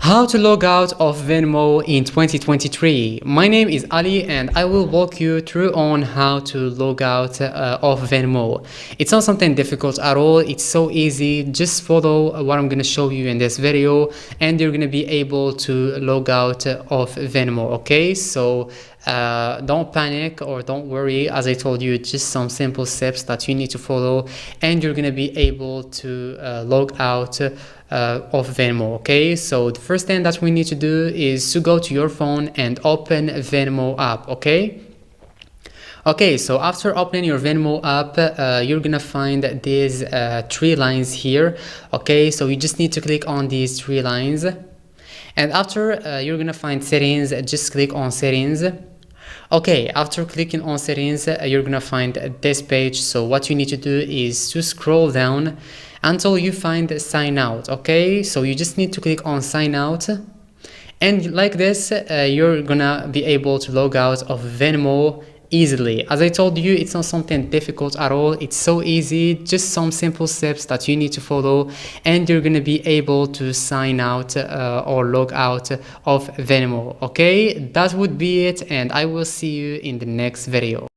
How to log out of Venmo in 2023. My name is Ali and I will walk you through on how to log out of Venmo. It's not something difficult at all. It's so easy. Just follow what I'm going to show you in this video and you're going to be able to log out of Venmo. Okay, so don't panic or don't worry. As I told you, just some simple steps that you need to follow and you're going to be able to log out of Venmo. Okay, so the first thing that we need to do is to go to your phone and open Venmo app. Okay, so after opening your Venmo app, you're gonna find these three lines here. Okay, so you just need to click on these three lines, and after you're gonna find settings. Just click on settings. Okay, after clicking on settings, you're gonna find this page. So what you need to do is to scroll down until you find sign out. Okay, so you just need to click on sign out, and like this you're gonna be able to log out of Venmo easily. As I told you, it's not something difficult at all. It's so easy, just some simple steps that you need to follow and you're gonna be able to sign out or log out of Venmo. Okay, that would be it and I will see you in the next video.